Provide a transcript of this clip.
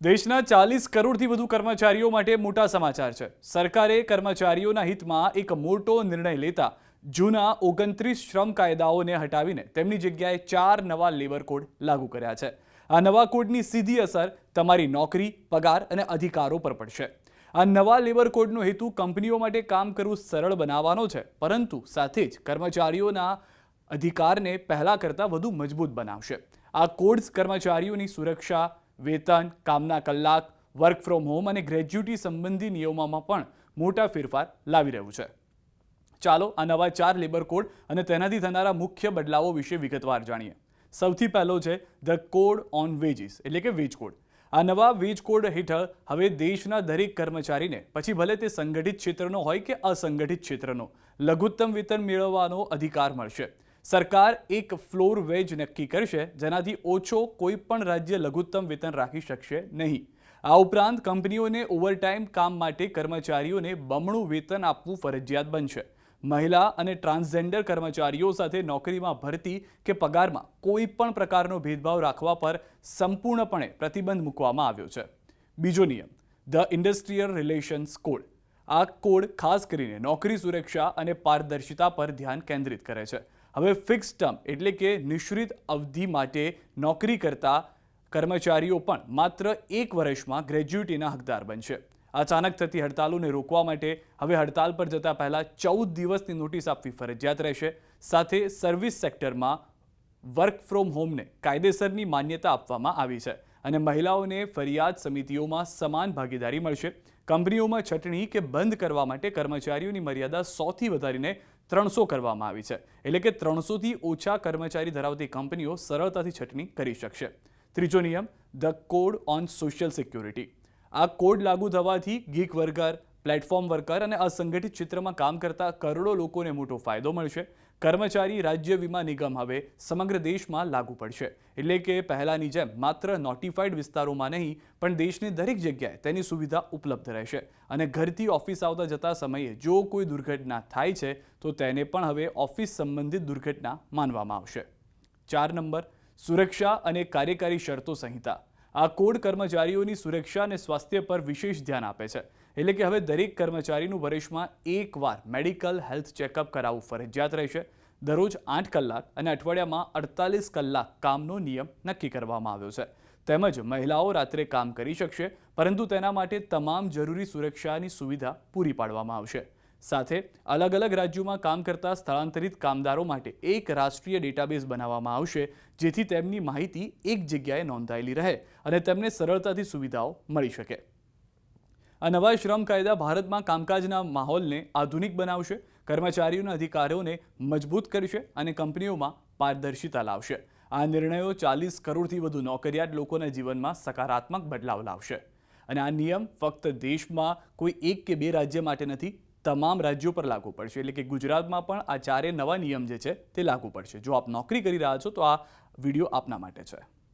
દેશના 40 કરોડથી વધુ કર્મચારીઓ માટે મોટા સમાચાર છે। સરકારે કર્મચારીઓના હિતમાં એક મોટો નિર્ણય લેતા જૂના 29 શ્રમ કાયદાઓને હટાવીને તેમની જગ્યાએ 4 નવા લેબર કોડ લાગુ કર્યા છે। આ નવા કોડની સીધી અસર તમારી નોકરી, પગાર અને અધિકારો પર પડશે। આ નવા લેબર કોડનો હેતુ કંપનીઓ માટે કામ કરવું સરળ બનાવવાનો છે, પરંતુ સાથે જ કર્મચારીઓના અધિકારને પહેલા કરતાં વધુ મજબૂત બનાવશે। આ કોડ્સ કર્મચારીઓની સુરક્ષા, વેતન, કામના કલાક, વર્ક ફ્રોમ હોમ અને ગ્રેજ્યુટી સંબંધી નિયમોમાં પણ મોટા ફેરફાર લાવી રહ્યું છે। ચાલો આ નવા 4 લેબર કોડ અને તેનાથી થનારા મુખ્ય બદલાવો વિશે વિગતવાર જાણીએ। સૌથી પહેલો છે ધ કોડ ઓન વેજીસ, એટલે કે વેજ કોડ। આ નવા વેજ કોડ હેઠળ હવે દેશના દરેક કર્મચારીને, પછી ભલે તે સંગઠિત ક્ષેત્રનો હોય કે અસંગઠિત ક્ષેત્રનો, લઘુત્તમ વેતન મેળવવાનો અધિકાર મળશે। સરકાર એક ફ્લોર વેજ નક્કી કરશે, જેનાથી ઓછો કોઈ પણ રાજ્ય લઘુત્તમ વેતન રાખી શકશે નહીં। આ ઉપરાંત કંપનીઓને ઓવરટાઈમ કામ માટે કર્મચારીઓને બમણું વેતન આપવું ફરજિયાત બનશે। મહિલા અને ટ્રાન્સજેન્ડર કર્મચારીઓ સાથે નોકરીમાં ભરતી કે પગારમાં કોઈ પણ પ્રકારનો ભેદભાવ રાખવા પર સંપૂર્ણપણે પ્રતિબંધ મૂકવામાં આવ્યો છે। બીજો નિયમ ધ ઇન્ડસ્ટ્રીયલ રિલેશન્સ કોડ। આ કોડ ખાસ કરીને નોકરી સુરક્ષા અને પારદર્શિતા પર ધ્યાન કેન્દ્રિત કરે છે। હવે ફિક્સ ટર્મ એટલે કે નિશ્ચિત અવધિ માટે નોકરી કરતા કર્મચારીઓ પણ માત્ર 1 વર્ષમાં ગ્રેજ્યુટીના હકદાર બનશે। અચાનક થતી હડતાલોને રોકવા માટે હવે હડતાલ પર જતા પહેલા 14 દિવસની નોટિસ આપવી ફરજિયાત રહેશે। સાથે સર્વિસ સેક્ટરમાં વર્ક ફ્રોમ હોમને કાયદેસરની માન્યતા આપવામાં આવી છે અને મહિલાઓને ફરિયાદ સમિતિઓમાં સમાન ભાગીદારી મળશે। કંપનીઓમાં છટણી કે બંધ કરવા માટે કર્મચારીઓની મર્યાદા 100થી વધારીને 300 કરવામાં આવી છે, એટલે કે 300થી ઓછા કર્મચારી ધરાવતી કંપનીઓ સરળતાથી છટણી કરી શકશે। ત્રીજો નિયમ the code on social security. આ કોડ લાગુ થવાથી ગીગ વર્કર, પ્લેટફોર્મ વર્કર અને અસંગઠિત ક્ષેત્રમાં કામ કરતા કરોડો લોકોને મોટો ફાયદો મળશે। કર્મચારી રાજ્ય વીમા નિગમ હવે સમગ્ર દેશમાં લાગુ પડશે, એટલે કે પહેલાની જેમ માત્ર નોટિફાઈડ વિસ્તારોમાં નહીં, પણ દેશની દરેક જગ્યાએ તેની સુવિધા ઉપલબ્ધ રહેશે અને ઘરથી ઓફિસ આવતા જતા સમયે જો કોઈ દુર્ઘટના થાય છે તો તેને પણ હવે ઓફિસ સંબંધિત દુર્ઘટના માનવામાં આવશે। 4 નંબર સુરક્ષા અને કાર્યકારી શરતો સંહિતા। આ કોડ કર્મચારીઓની સુરક્ષા અને સ્વાસ્થ્ય પર વિશેષ ધ્યાન આપે છે, એટલે કે હવે દરેક કર્મચારીનું વર્ષમાં એકવાર મેડિકલ હેલ્થ ચેકઅપ કરાવવું ફરજિયાત રહેશે। દરરોજ 8 કલાક અને અઠવાડિયામાં 48 કલાક કામનો નિયમ નક્કી કરવામાં આવ્યો છે। તેમજ મહિલાઓ રાત્રે કામ કરી શકશે, પરંતુ તેના માટે તમામ જરૂરી સુરક્ષાની સુવિધા પૂરી પાડવામાં આવશે। સાથે અલગ અલગ રાજ્યોમાં કામ કરતા સ્થળાંતરિત કામદારો માટે એક રાષ્ટ્રીય ડેટાબેઝ બનાવવામાં આવશે, જેથી તેમની માહિતી એક જગ્યાએ નોંધાયેલી રહે અને તેમને સરળતાથી સુવિધાઓ મળી શકે। આ નવા શ્રમ કાયદા ભારતમાં કામકાજના માહોલને આધુનિક બનાવશે, કર્મચારીઓના અધિકારોને મજબૂત કરશે અને કંપનીઓમાં પારદર્શિતા લાવશે। આ નિર્ણયો 40 કરોડથી વધુ નોકરિયાત લોકોના જીવનમાં સકારાત્મક બદલાવ લાવશે અને આ નિયમ ફક્ત દેશમાં કોઈ 1 કે 2 રાજ્ય માટે નથી, તમામ રાજ્યો પર લાગુ પડશે। એટલે કે ગુજરાતમાં પણ આ 4 નવા નિયમ જે છે તે લાગુ પડશે। જો આપ નોકરી કરી રહ્યા છો તો આ વિડીયો આપના માટે છે।